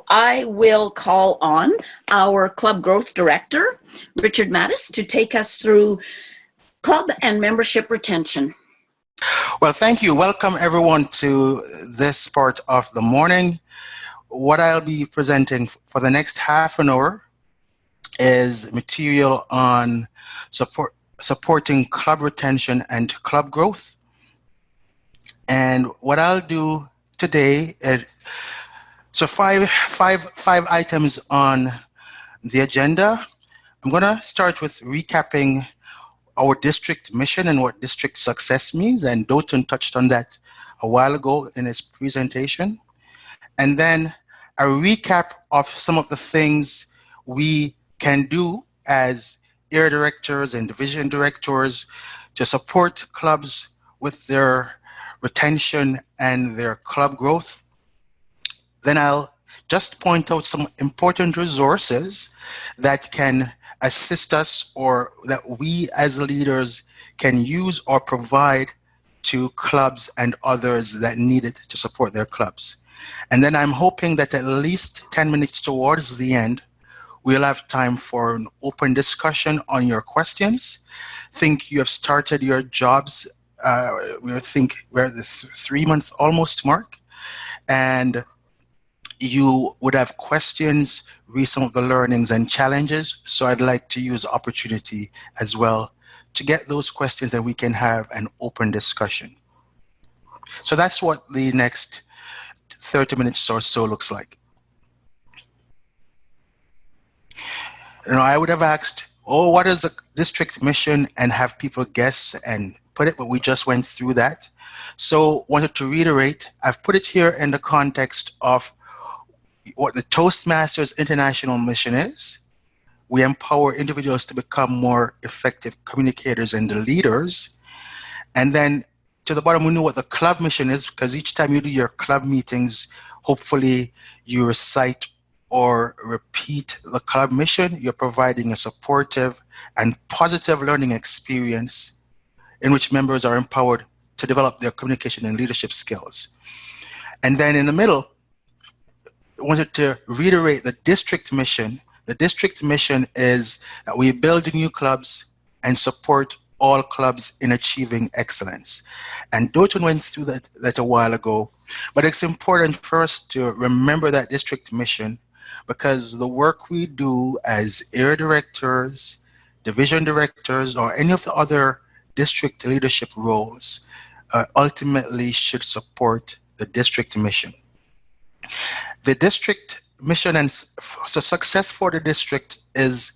I will call on our Club Growth Director, Richard Mattis, to take us through club and membership retention. Well, thank you. Welcome everyone to this part of the morning. What I'll be presenting for the next half an hour is material on supporting club retention and club growth. And what I'll do today is five items on the agenda. I'm going to start with recapping our district mission and what district success means, and Doughton touched on that a while ago in his presentation. And then a recap of some of the things we can do as area directors and division directors to support clubs with their retention and their club growth. Then I'll just point out some important resources that can assist us or that we as leaders can use or provide to clubs and others that need it to support their clubs. And then I'm hoping that at least 10 minutes towards the end, we'll have time for an open discussion on your questions. Think you have started your jobs. We're at the 3-month almost mark, and you would have questions, read some of the learnings and challenges. So I'd like to use opportunity as well to get those questions and we can have an open discussion. So that's what the next 30 minutes or so looks like. I would have asked, what is a district mission, and have people guess and put it, but we just went through that. So wanted to reiterate, I've put it here in the context of what the Toastmasters International mission is. We empower individuals to become more effective communicators and leaders. And then to the bottom, we know what the club mission is, because each time you do your club meetings, hopefully you recite or repeat the club mission. You're providing a supportive and positive learning experience in which members are empowered to develop their communication and leadership skills. And then in the middle, I wanted to reiterate the district mission. The district mission is that we build new clubs and support all clubs in achieving excellence. And Doughton went through that a while ago, but it's important for us to remember that district mission, because the work we do as area directors, division directors, or any of the other district leadership roles ultimately should support the district mission. The district mission and so success for the district is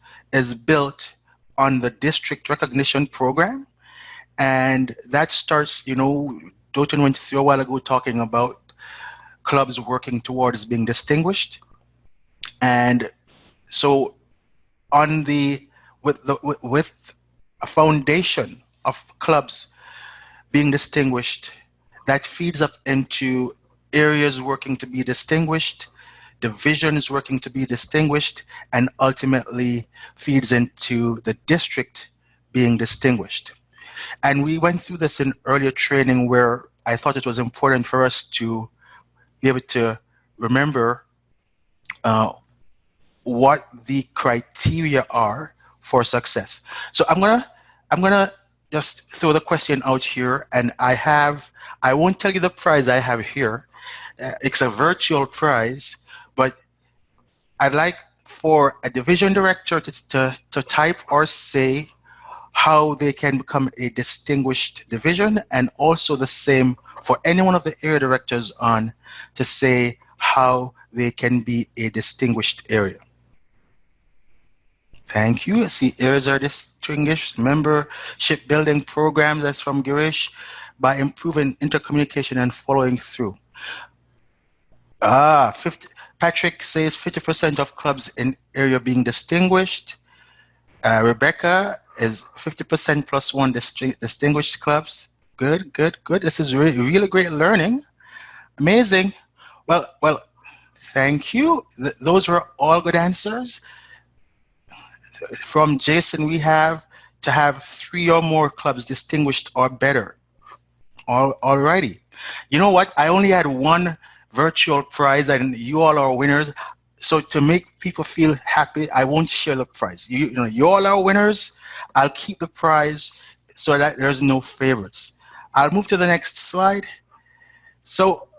built on the district recognition program, and that starts, Doughton went through a while ago talking about clubs working towards being distinguished. And so with a foundation of clubs being distinguished, that feeds up into areas working to be distinguished, divisions working to be distinguished, and ultimately feeds into the district being distinguished. And we went through this in earlier training, where I thought it was important for us to be able to remember what the criteria are for success. So I'm gonna just throw the question out here, and I won't tell you the prize I have here. It's a virtual prize, but I'd like for a division director to type or say how they can become a distinguished division, and also the same for any one of the area directors on to say how they can be a distinguished area. Thank you. I see areas are distinguished. Membership building programs, that's from Girish, by improving intercommunication and following through. Patrick says 50% of clubs in area being distinguished. Rebecca is 50% plus one distinguished clubs. Good. This is really great learning. Amazing. Well, thank you. Those were all good answers. From Jason, we have to have 3 or more clubs distinguished or better. Alrighty. You know what? I only had one virtual prize, and you all are winners. So to make people feel happy, I won't share the prize. You all are winners. I'll keep the prize so that there's no favorites. I'll move to the next slide. So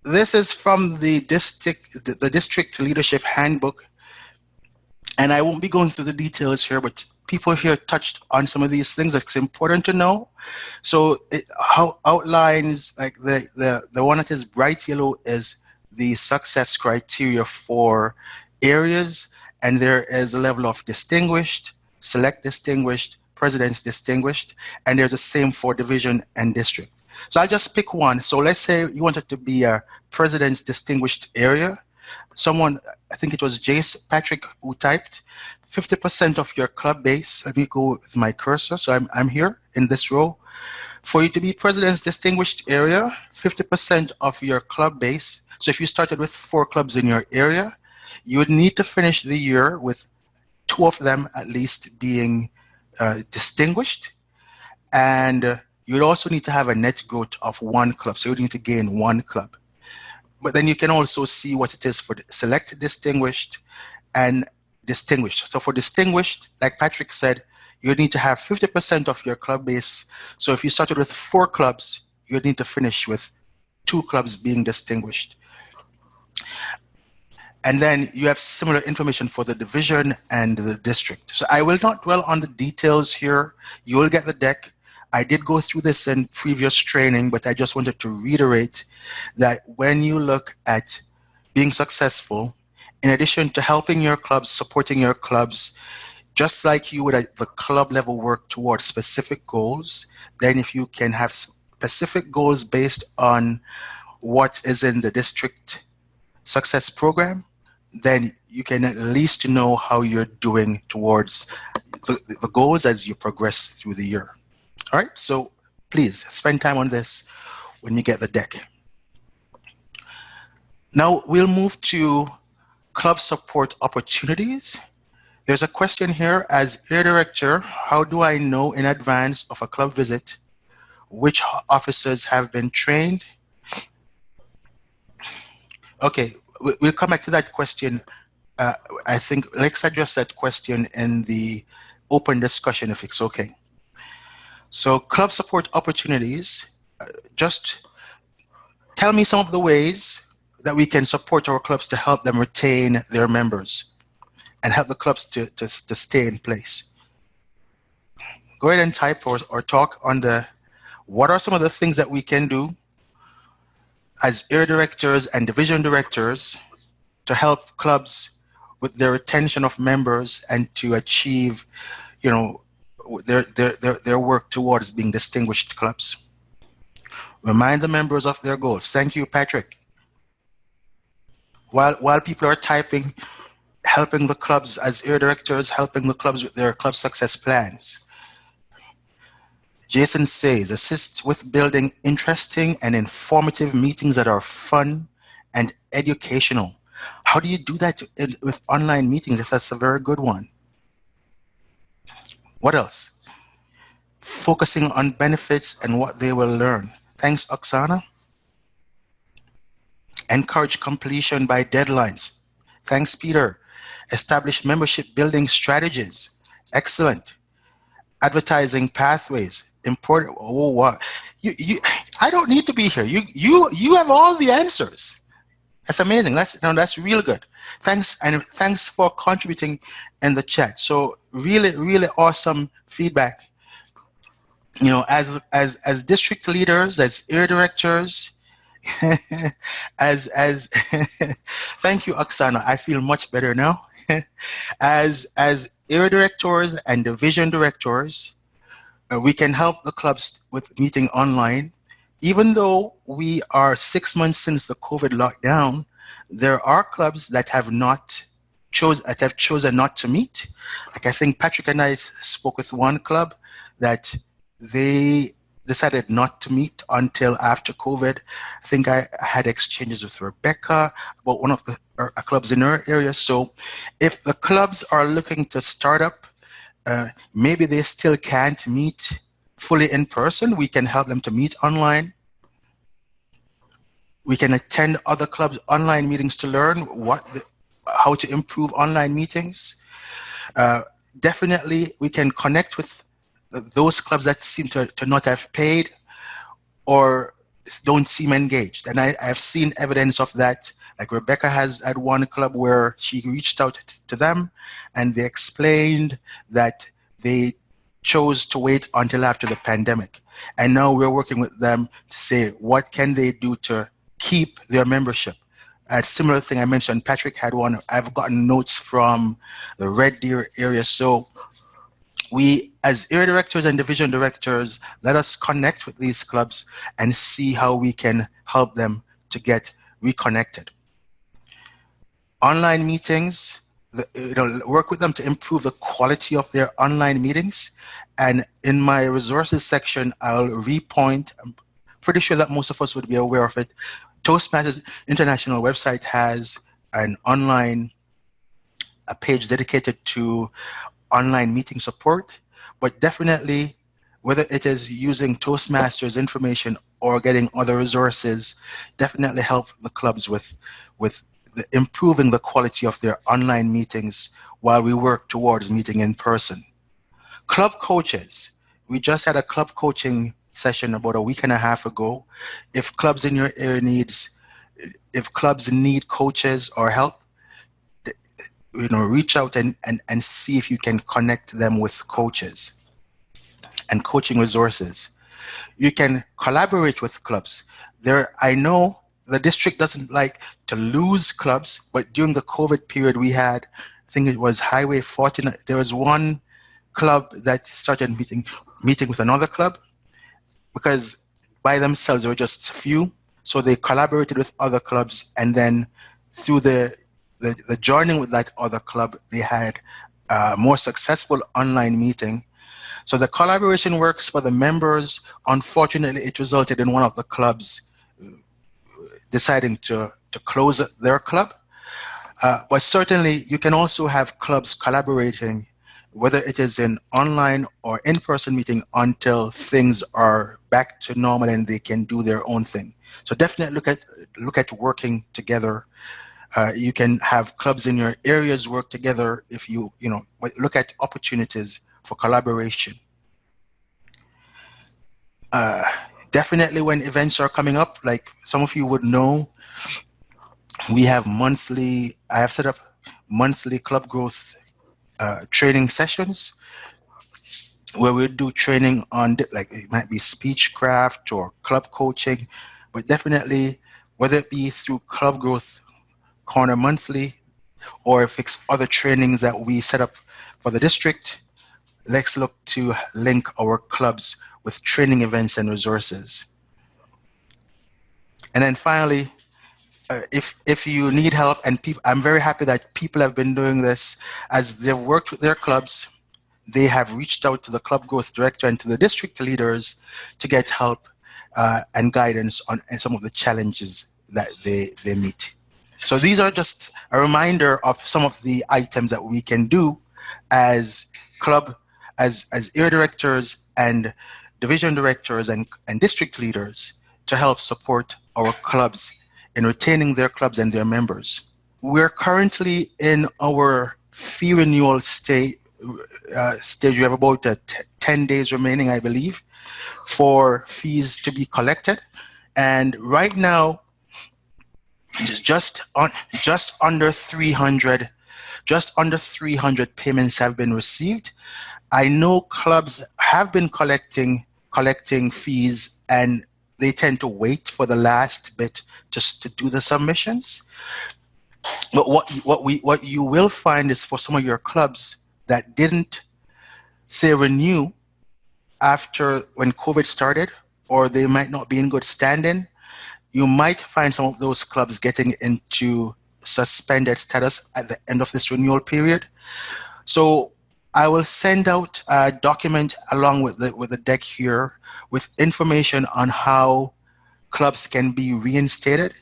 this is from the district leadership handbook, and I won't be going through the details here, but people here touched on some of these things that's important to know. So it outlines, like the one that is bright yellow is the success criteria for areas, and there is a level of distinguished, select distinguished, president's distinguished, and there's the same for division and district. So I'll just pick one. So let's say you want it to be a president's distinguished area. Someone, I think it was Patrick, who typed 50% of your club base. Let me go with my cursor. So I'm here in this row. For you to be president's distinguished area, 50% of your club base. So if you started with 4 clubs in your area, you would need to finish the year with 2 of them at least being distinguished. And you'd also need to have a net growth of 1 club. So you need to gain 1 club. But then you can also see what it is for select, distinguished, and distinguished. So for distinguished, like Patrick said, you need to have 50% of your club base. So if you started with 4 clubs, you need to finish with 2 clubs being distinguished. And then you have similar information for the division and the district. So I will not dwell on the details here. You will get the deck. I did go through this in previous training, but I just wanted to reiterate that when you look at being successful, in addition to helping your clubs, supporting your clubs, just like you would at the club level work towards specific goals, then if you can have specific goals based on what is in the district success program, then you can at least know how you're doing towards the goals as you progress through the year. All right, so please spend time on this when you get the deck. Now we'll move to club support opportunities. There's a question here: as area director, how do I know in advance of a club visit which officers have been trained? Okay, we'll come back to that question. I think let's address that question in the open discussion if it's okay. So club support opportunities, just tell me some of the ways that we can support our clubs to help them retain their members and help the clubs to stay in place. Go ahead and type or talk on what are some of the things that we can do as area directors and division directors to help clubs with their retention of members and to achieve, their work towards being distinguished clubs. Remind the members of their goals. Thank you, Patrick. While people are typing, helping the clubs as area directors, helping the clubs with their club success plans. Jason says, assist with building interesting and informative meetings that are fun and educational. How do you do that with online meetings? That's a very good one. What else? Focusing on benefits and what they will learn. Thanks, Oksana. Encourage completion by deadlines. Thanks, Peter. Establish membership building strategies. Excellent. Advertising pathways. Important. Oh, wow. I don't need to be here. You have all the answers. That's amazing. That's real good. Thanks, and thanks for contributing in the chat. So really, really awesome feedback. As district leaders, as area directors, as thank you, Oksana. I feel much better now. as area directors and division directors, we can help the clubs with meeting online. Even though we are 6 months since the COVID lockdown, there are clubs that have chosen not to meet. Like I think Patrick and I spoke with one club that they decided not to meet until after COVID. I think I had exchanges with Rebecca about one of the clubs in her area. So if the clubs are looking to start up, maybe they still can't meet fully in person. We can help them to meet online. We can attend other clubs' online meetings to learn what how to improve online meetings. Uh, Definitely, we can connect with those clubs that seem to not have paid or don't seem engaged. And I've seen evidence of that. Like Rebecca has at one club where she reached out to them and they explained that they chose to wait until after the pandemic. And now we're working with them to say, what can they do to keep their membership? A similar thing I mentioned, Patrick had one. I've gotten notes from the Red Deer area. So we, as area directors and division directors, let us connect with these clubs and see how we can help them to get reconnected. Online meetings, work with them to improve the quality of their online meetings. And in my resources section, I'll repoint. I'm pretty sure that most of us would be aware of it. Toastmasters International website has an online a page dedicated to online meeting support, but definitely whether it is using Toastmasters information or getting other resources, definitely help the clubs with improving the quality of their online meetings while we work towards meeting in person. Club coaches. We just had a club coaching session about a week and a half ago. If clubs in your area if clubs need coaches or help, reach out and see if you can connect them with coaches and coaching resources. You can collaborate with clubs. I know the district doesn't like to lose clubs, but during the COVID period we had, I think it was Highway 49, there was one club that started meeting with another club because by themselves they were just few. So they collaborated with other clubs, and then through the joining with that other club, they had a more successful online meeting. So the collaboration works for the members. Unfortunately, it resulted in one of the clubs deciding to close their club. But certainly, you can also have clubs collaborating, whether it is in online or in-person meeting, until things are back to normal and they can do their own thing. So definitely look at working together. You can have clubs in your areas work together if you look at opportunities for collaboration. Definitely when events are coming up, like some of you would know, I have set up monthly club growth training sessions where we do training on, like it might be speechcraft or club coaching, but definitely whether it be through Club Growth Corner monthly or if it's other trainings that we set up for the district, let's look to link our clubs with training events and resources. And then finally, if you need help, and I'm very happy that people have been doing this as they've worked with their clubs. They have reached out to the club growth director and to the district leaders to get help and guidance on some of the challenges that they meet. So these are just a reminder of some of the items that we can do as area directors and division directors and district leaders to help support our clubs in retaining their clubs and their members. We're currently in our fee renewal stage. We have about 10 days remaining, I believe, for fees to be collected. And right now, just under 300 payments have been received. I know clubs have been collecting fees, and they tend to wait for the last bit just to do the submissions. But what you will find is for some of your clubs that didn't say renew after when COVID started, or they might not be in good standing, you might find some of those clubs getting into suspended status at the end of this renewal period. So I will send out a document along with the deck here with information on how clubs can be reinstated,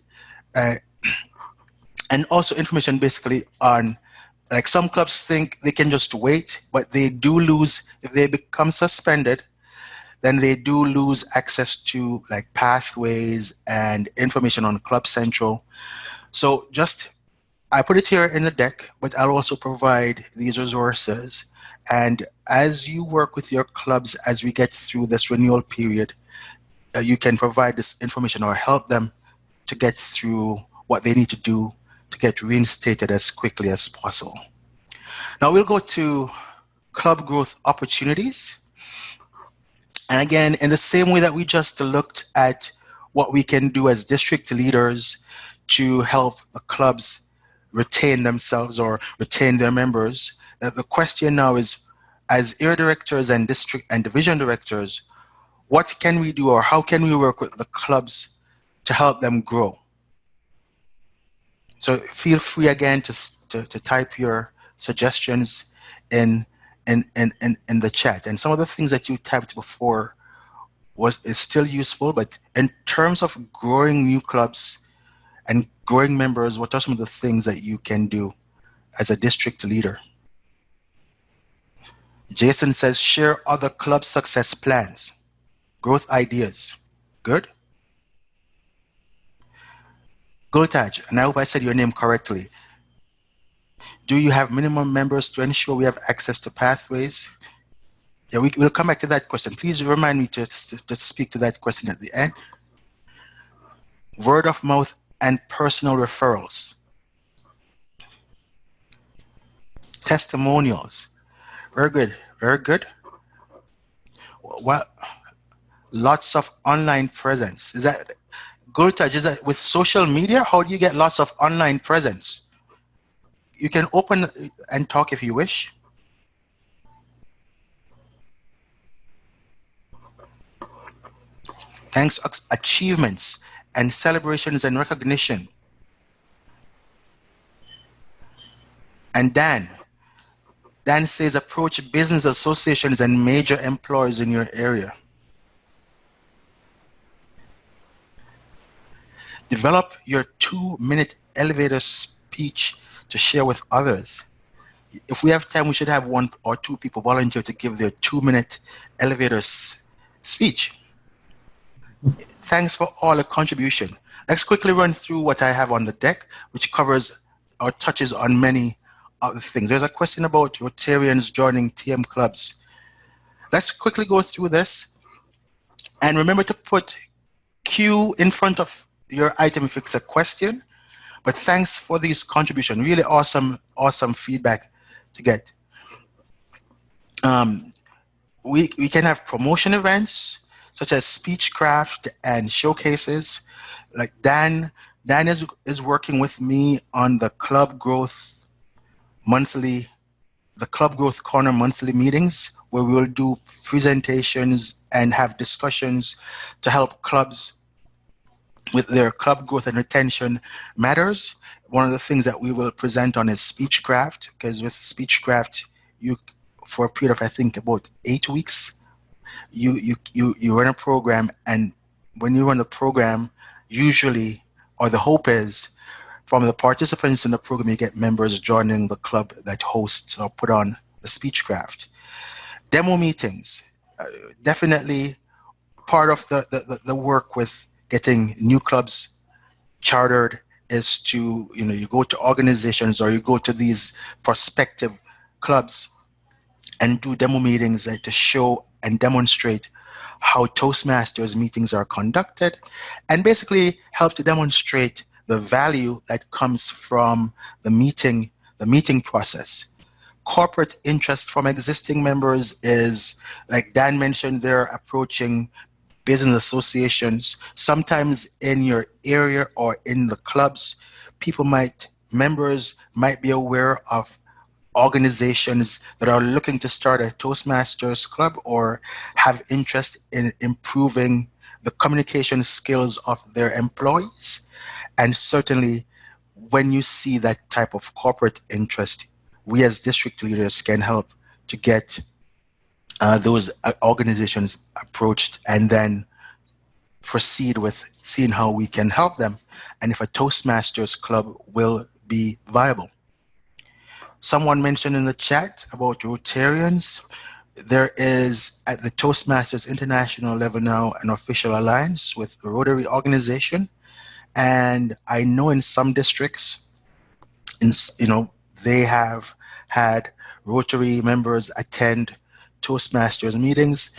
and also information basically on, like, some clubs think they can just wait, but they do lose, if they become suspended, then they do lose access to like pathways and information on Club Central. So just I put it here in the deck, but I'll also provide these resources. And as you work with your clubs, as we get through this renewal period, you can provide this information or help them to get through what they need to do to get reinstated as quickly as possible. Now we'll go to club growth opportunities. And again, in the same way that we just looked at what we can do as district leaders to help the clubs retain themselves or retain their members, the question now is, as area directors and district and division directors, what can we do or how can we work with the clubs to help them grow? So feel free again to type your suggestions in the chat. And some of the things that you typed before is still useful, but in terms of growing new clubs and growing members, what are some of the things that you can do as a district leader? Jason says, share other club success plans, growth ideas. Good. Gultaj, and I hope I said your name correctly. Do you have minimum members to ensure we have access to pathways? Yeah, we'll come back to that question. Please remind me to speak to that question at the end. Word of mouth and personal referrals. Testimonials. Very good, very good. Well, lots of online presence. Is that Gultaj, is that with social media? How do you get lots of online presence? You can open and talk if you wish. Thanks, achievements and celebrations and recognition. And Dan says approach business associations and major employers in your area. Develop your 2-minute elevator speech to share with others. If we have time, we should have 1 or 2 people volunteer to give their 2-minute elevator speech. Thanks for all the contribution. Let's quickly run through what I have on the deck, which covers or touches on many of the things. There's a question about Rotarians joining TM clubs. Let's quickly go through this. And remember to put Q in front of your item if it's a question. But thanks for these contributions. Really awesome feedback to get. We can have promotion events such as Speechcraft and showcases. Like Dan is working with me on the Club Growth Corner monthly meetings, where we will do presentations and have discussions to help clubs with their club growth and retention matters. One of the things that we will present on is Speechcraft, because with Speechcraft, you, for a period of I think about 8 weeks, you run a program, and when you run the program, usually, or the hope is, from the participants in the program, you get members joining the club that hosts or put on the Speechcraft. Demo meetings, definitely part of the work with getting new clubs chartered is to, you go to organizations or you go to these prospective clubs and do demo meetings to show and demonstrate how Toastmasters meetings are conducted, and basically help to demonstrate the value that comes from the meeting process. Corporate interest from existing members is, like Dan mentioned, they're approaching business associations. Sometimes in your area or in the clubs, members might be aware of organizations that are looking to start a Toastmasters club or have interest in improving the communication skills of their employees. And certainly when you see that type of corporate interest, we as district leaders can help to get those organizations approached and then proceed with seeing how we can help them and if a Toastmasters club will be viable. Someone mentioned in the chat about Rotarians. There is, at the Toastmasters International level now, an official alliance with the Rotary organization. And I know in some districts, they have had Rotary members attend Toastmasters meetings,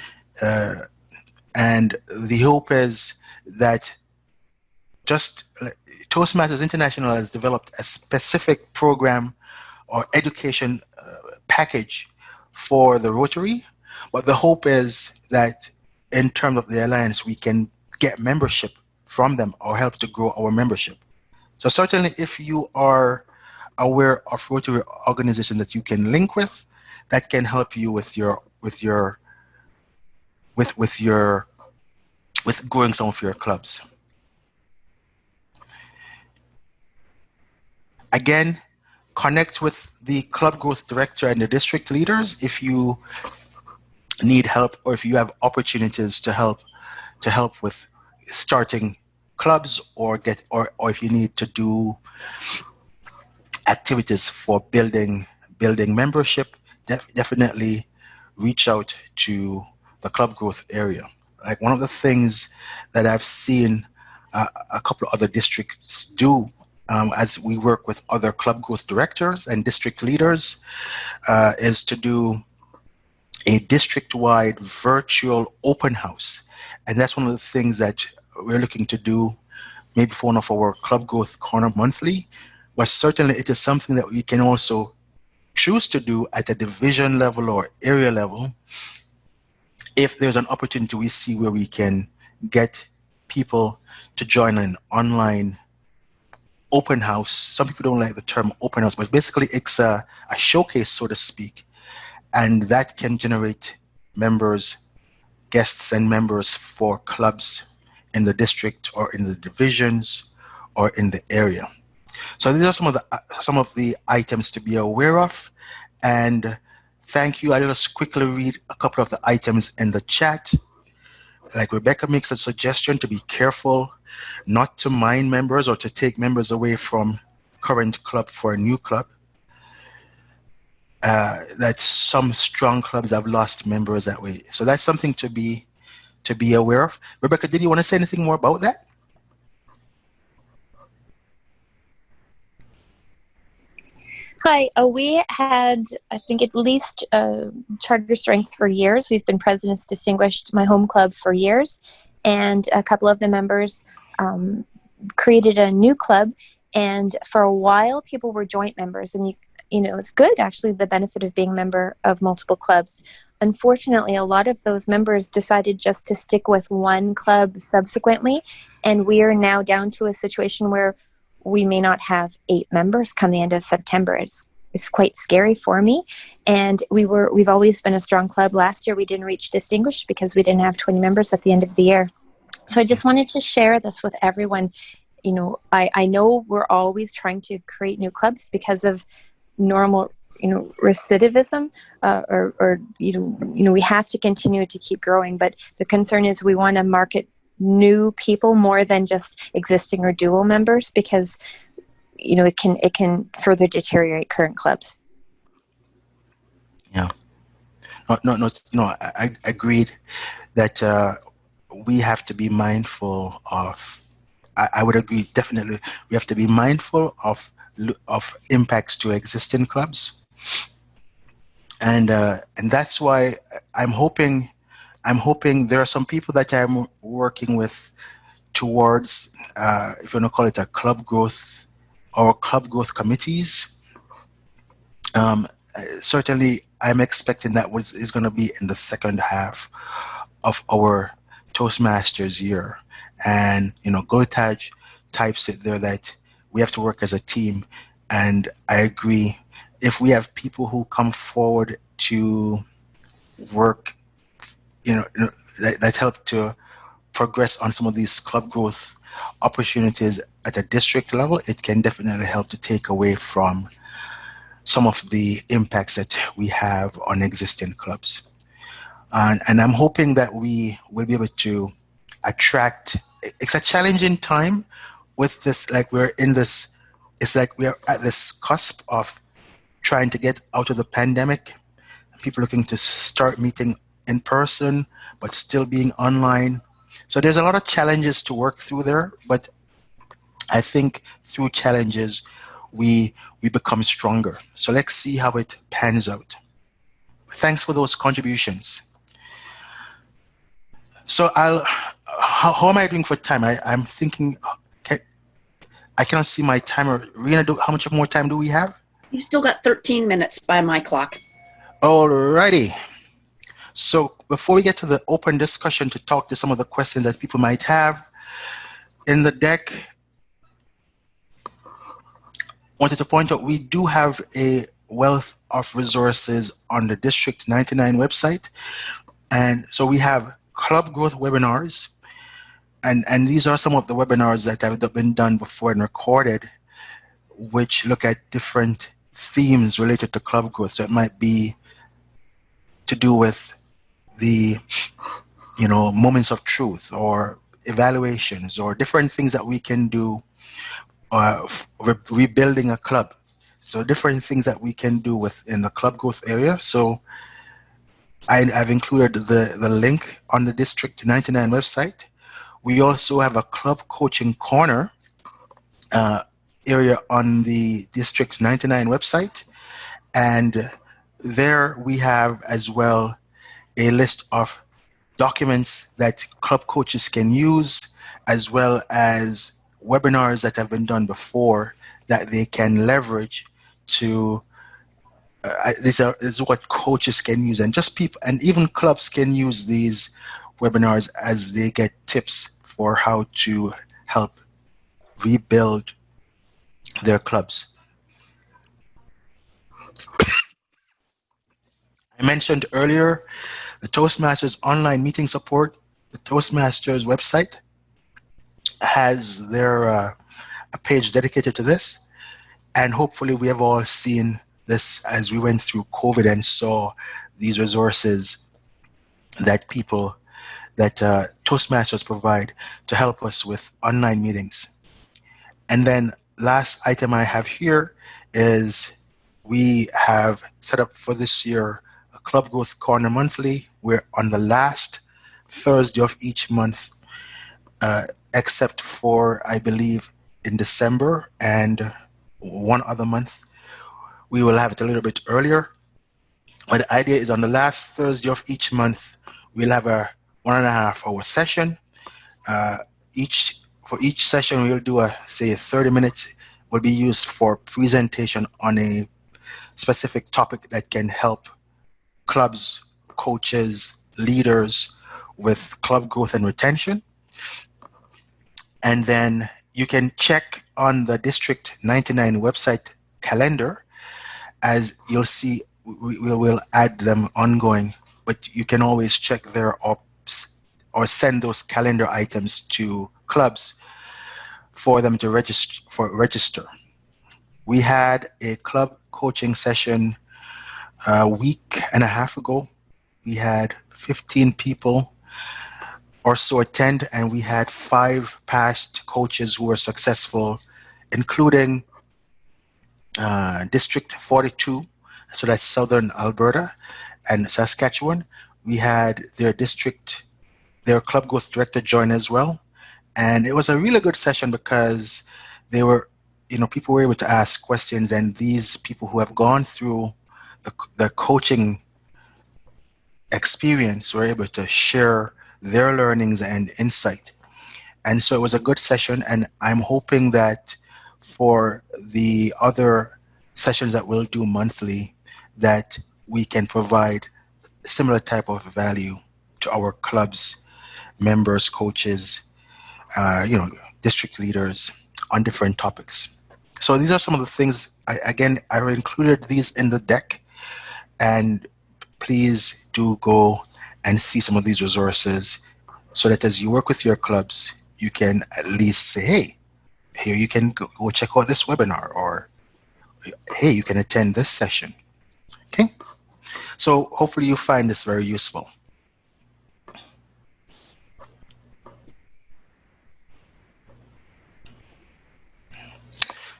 and the hope is that just Toastmasters International has developed a specific program or education package for the Rotary, but the hope is that in terms of the Alliance, we can get membership from them or help to grow our membership. So certainly if you are aware of Rotary organization that you can link with, that can help you with growing some of your clubs. Again, connect with the club growth director and the district leaders if you need help or if you have opportunities to help with starting clubs or if you need to do activities for building membership. Definitely reach out to the club growth area. Like one of the things that I've seen a couple of other districts do as we work with other club growth directors and district leaders is to do a district-wide virtual open house. And that's one of the things that we're looking to do maybe for one of our Club Growth Corner monthly, but certainly it is something that we can also choose to do at a division level or area level if there's an opportunity we see where we can get people to join an online open house. Some people don't like the term open house, but basically it's a showcase, so to speak, and that can generate members, guests and members for clubs in the district or in the divisions or in the area. So these are some of the items to be aware of. And thank you. I'll just quickly read a couple of the items in the chat. Like Rebecca makes a suggestion to be careful not to mine members or to take members away from current club for a new club. That some strong clubs have lost members that way. So that's something to be aware of. Rebecca, did you want to say anything more about that? Hi, we had, I think, at least charter strength for years. We've been President's Distinguished, my home club, for years. And a couple of the members created a new club. And for a while, people were joint members. And, it's good, actually, the benefit of being a member of multiple clubs. Unfortunately, a lot of those members decided just to stick with one club subsequently. And we are now down to a situation where we may not have 8 members come the end of September. It's quite scary for me. And we've always been a strong club. Last year we didn't reach distinguished because we didn't have 20 members at the end of the year. So I just wanted to share this with everyone. I know we're always trying to create new clubs because of normal recidivism, we have to continue to keep growing. But the concern is we want to market new people more than just existing or dual members, because it can further deteriorate current clubs. Yeah, I agreed that we have to be mindful of. I would agree, definitely. We have to be mindful of impacts to existing clubs, and that's why I'm hoping there are some people that I'm working with towards, if you want to call it a club growth or club growth committees. Certainly, I'm expecting that is going to be in the second half of our Toastmasters year. And, Golitaj types it there that we have to work as a team. And I agree. If we have people who come forward to work, that help to progress on some of these club growth opportunities at a district level, it can definitely help to take away from some of the impacts that we have on existing clubs. And I'm hoping that we will be able to attract. It's a challenging time with this, it's like we're at this cusp of trying to get out of the pandemic. People looking to start meeting in person, but still being online. So there's a lot of challenges to work through there, but I think through challenges, we become stronger. So let's see how it pans out. Thanks for those contributions. So how am I doing for time? I'm thinking, I cannot see my timer. Rena, how much more time do we have? You still got 13 minutes by my clock. Alrighty. So before we get to the open discussion to talk to some of the questions that people might have, in the deck, wanted to point out we do have a wealth of resources on the District 99 website. And so we have club growth webinars, and these are some of the webinars that have been done before and recorded, which look at different themes related to club growth. So it might be to do with the, moments of truth or evaluations or different things that we can do, rebuilding a club. So different things that we can do within the club growth area. So I've included the link on the District 99 website. We also have a club coaching corner area on the District 99 website. And there we have as well a list of documents that club coaches can use, as well as webinars that have been done before that they can leverage to this is what coaches can use, and just people and even clubs can use these webinars as they get tips for how to help rebuild their clubs. I mentioned earlier the Toastmasters online meeting support. The Toastmasters website has their a page dedicated to this, and hopefully we have all seen this as we went through COVID and saw these resources that Toastmasters provide to help us with online meetings. And then last item I have here is we have set up for this year a Club Growth Corner monthly. We're on the last Thursday of each month, except for, I believe, in December and one other month. We will have it a little bit earlier. But the idea is on the last Thursday of each month, we'll have a 1.5 hour session. For each session, we'll do 30 minutes will be used for presentation on a specific topic that can help clubs, coaches, leaders with club growth and retention. And then you can check on the District 99 website calendar, as you'll see we will add them ongoing, but you can always check there or send those calendar items to clubs for them to register. We had a club coaching session a week and a half ago. We had 15 people or so attend, and we had 5 past coaches who were successful, including District 42, so that's Southern Alberta and Saskatchewan. We had their club growth director join as well. And it was a really good session because people were able to ask questions, and these people who have gone through the coaching experience were able to share their learnings and insight. And so it was a good session, and I'm hoping that for the other sessions that we'll do monthly, that we can provide similar type of value to our clubs, members, coaches, district leaders on different topics. So these are some of the things. I included these in the deck, and please do go and see some of these resources so that as you work with your clubs, you can at least say, hey, here you can go check out this webinar, or hey, you can attend this session. Okay, so hopefully you find this very useful.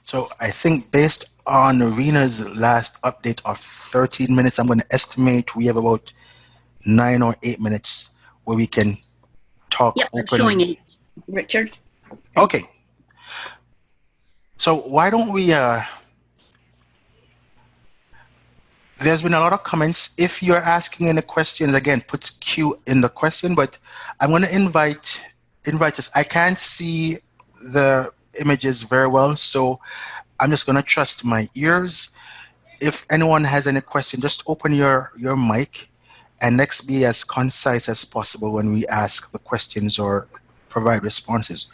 So I think based on Arena's last update of 13 minutes, I'm going to estimate we have about 9 or 8 minutes where we can talk Yep, openly. I'm showing 8, Richard. Okay. So why don't we There's been a lot of comments. If you're asking any questions, again, put Q in the question, but I'm going to invite us. I can't see the images very well, so I'm just going to trust my ears. If anyone has any question, just open your mic and let's be as concise as possible when we ask the questions or provide responses.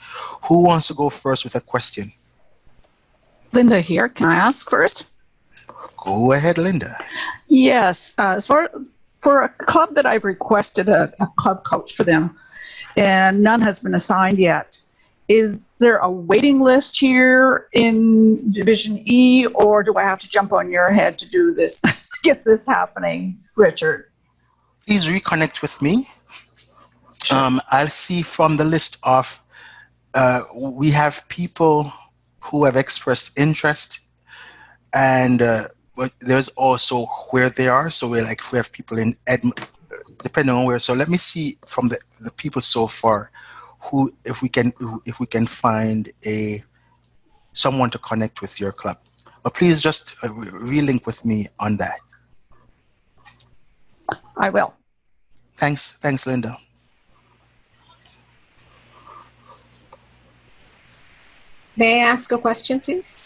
Who wants to go first with a question? Linda here. Can I ask first? Go ahead, Linda. Yes. For a club that I've requested a club coach for them, and none has been assigned yet, is there a waiting list here in Division E, or do I have to jump on your head to do this, get this happening, Richard? Please reconnect with me. Sure. I'll see from the list of, we have people who have expressed interest, and but there's also where they are. So we have people in depending on where. So let me see from the people so far, who if we can find someone to connect with your club. But please just relink with me on that. I will. Thanks, Linda. May I ask a question, please?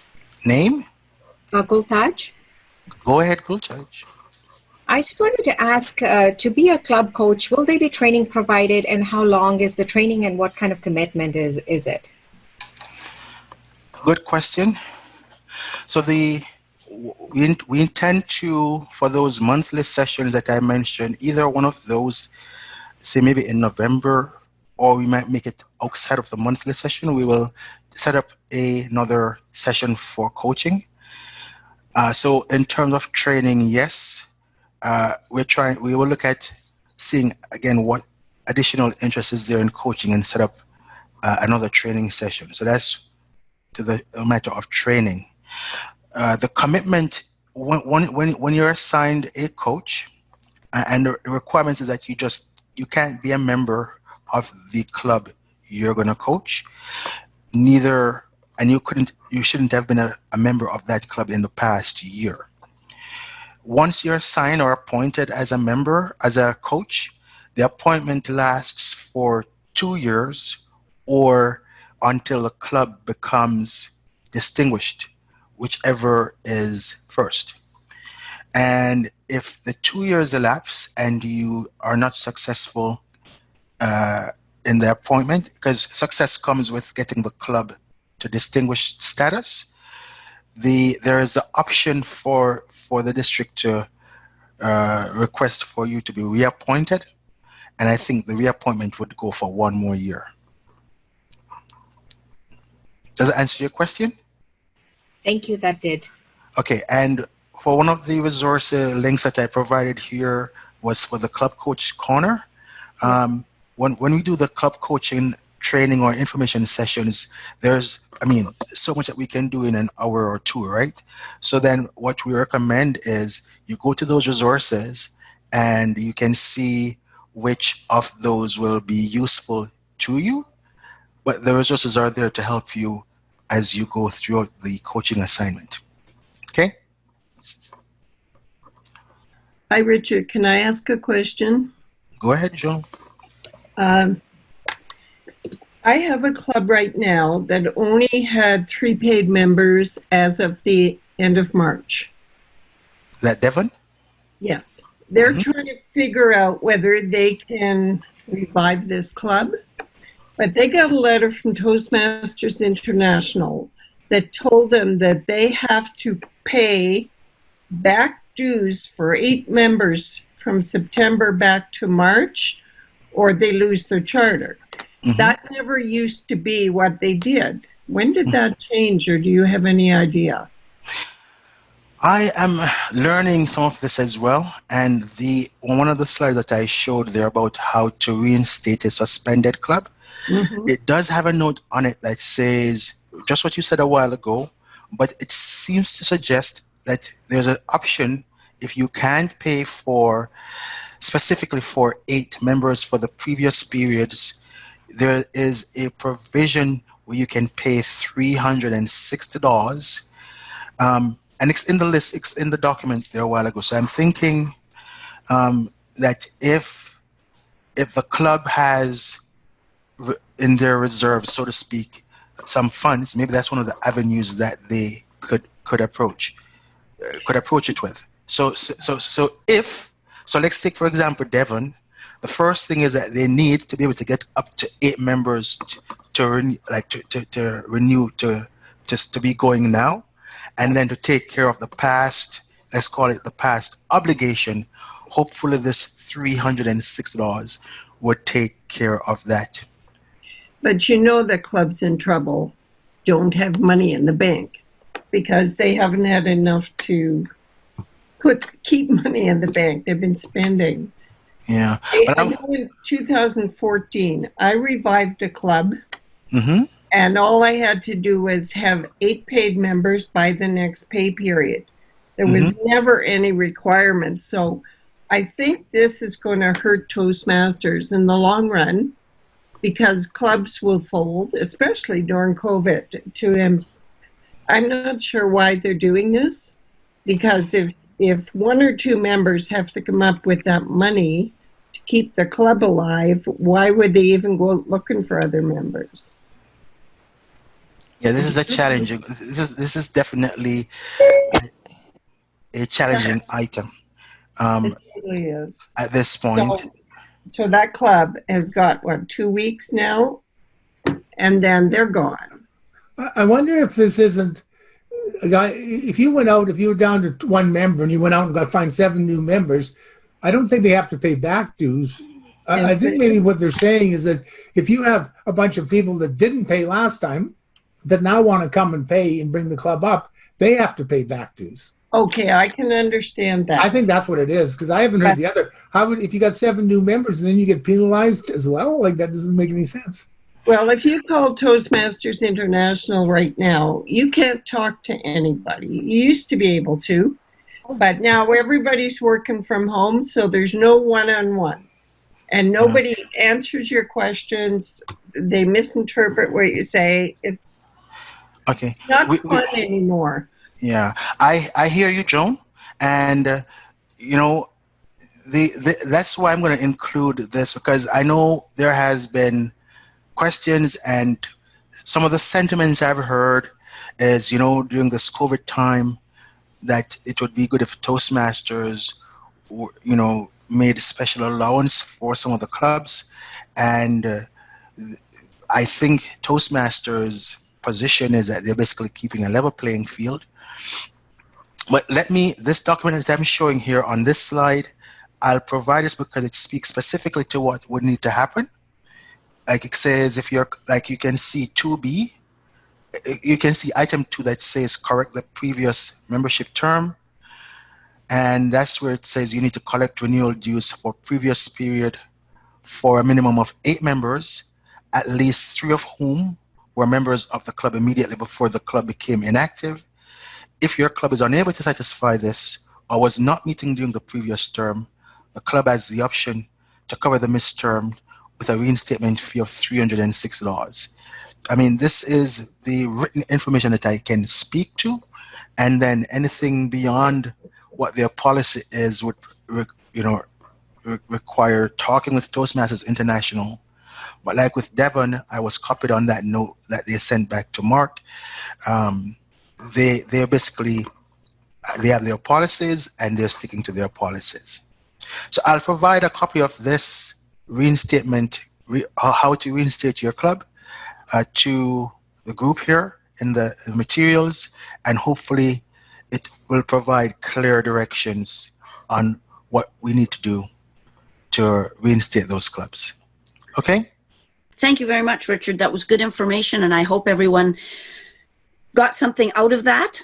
Name? Gultaj. Go ahead, Gultaj. I just wanted to ask, to be a club coach, will there be training provided, and how long is the training, and what kind of commitment is it? Good question. So we intend to, for those monthly sessions that I mentioned, either one of those, say maybe in November, or we might make it outside of the monthly session. We will set up another session for coaching. So in terms of training, yes, we will look at seeing again what additional interest is there in coaching and set up another training session. So that's to the matter of training. The commitment, when you're assigned a coach, and the requirements is that you can't be a member of the club you're going to coach, and you shouldn't have been a member of that club in the past year. Once you're assigned or appointed as a member, as a coach, the appointment lasts for 2 years or until the club becomes distinguished, whichever is first. And if the 2 years elapse and you are not successful in the appointment, because success comes with getting the club to distinguished status, there is an option for the district to request for you to be reappointed, and I think the reappointment would go for 1 more year. Does that answer your question? Thank you, that did. Okay, and for one of the resource links that I provided here was for the Club Coach Corner. Yes. When we do the club coaching training or information sessions, there's so much that we can do in an hour or two, right? So then what we recommend is you go to those resources and you can see which of those will be useful to you, but the resources are there to help you as you go through the coaching assignment. Okay? Hi, Richard. Can I ask a question? Go ahead, Joan. I have a club right now that only had 3 paid members as of the end of March. Is that Devon? Yes. They're trying to figure out whether they can revive this club. But they got a letter from Toastmasters International that told them that they have to pay back dues for 8 members from September back to March, or they lose their charter. That never used to be what they did. When did that change, or do you have any idea? I am learning some of this as well, and one of the slides that I showed there about how to reinstate a suspended club, it does have a note on it that says just what you said a while ago, but it seems to suggest that there's an option if you can't pay for specifically for 8 members for the previous periods. There is a provision where you can pay $360 and it's in the list, it's in the document there a while ago. So I'm thinking that if the club has in their reserve, so to speak, some funds, maybe that's one of the avenues that they could approach it with. So let's take, for example, Devon. The first thing is that they need to be able to get up to 8 members to renew to be going now, and then to take care of the past, let's call it the past obligation. Hopefully this $306 would take care of that. But you know the clubs in trouble don't have money in the bank because they haven't had enough to keep money in the bank. They've been spending. Yeah. I know in 2014, I revived a club, Mm-hmm. and all I had to do was have 8 paid members by the next pay period. There was never any requirements. So I think this is going to hurt Toastmasters in the long run, because clubs will fold, especially during COVID. I'm not sure why they're doing this, because if 1 or 2 members have to come up with that money to keep the club alive, why would they even go looking for other members? Yeah, this is a challenging. This is definitely a challenging item It really is. at this point. So that club has got, what, 2 weeks now? And then they're gone. I wonder if this isn't a guy. If you were down to 1 member and you went out and got find 7 new members, I don't think they have to pay back dues. I think maybe what they're saying is that if you have a bunch of people that didn't pay last time that now want to come and pay and bring the club up, they have to pay back dues. Okay, I can understand that. I think that's what it is, because I haven't heard the other. If you got 7 new members and then you get penalized as well? Like, that doesn't make any sense. Well, if you call Toastmasters International right now, you can't talk to anybody. You used to be able to, but now everybody's working from home, so there's no one-on-one. And nobody answers your questions. They misinterpret what you say. It's not fun anymore. Yeah, I hear you, Joan, and you know, that's why I'm going to include this, because I know there has been questions, and some of the sentiments I've heard is, you know, during this COVID time, that it would be good if Toastmasters, you know, made special allowance for some of the clubs, and I think Toastmasters' position is that they're basically keeping a level playing field. But this document that I'm showing here on this slide, I'll provide this because it speaks specifically to what would need to happen. Like it says, if you're, like you can see 2B, you can see item 2 that says correct the previous membership term. And that's where it says you need to collect renewal dues for previous period for a minimum of 8 members, at least 3 of whom were members of the club immediately before the club became inactive. If your club is unable to satisfy this or was not meeting during the previous term, the club has the option to cover the missed term with a reinstatement fee of $306. I mean, this is the written information that I can speak to, and then anything beyond what their policy is would, require talking with Toastmasters International. But like with Devon, I was copied on that note that they sent back to Mark. They're basically, they have their policies and they're sticking to their policies. So I'll provide a copy of this reinstatement, how to reinstate your club, to the group here in the materials, and hopefully it will provide clear directions on what we need to do to reinstate those clubs. Okay? Thank you very much, Richard. That was good information, and I hope everyone got something out of that.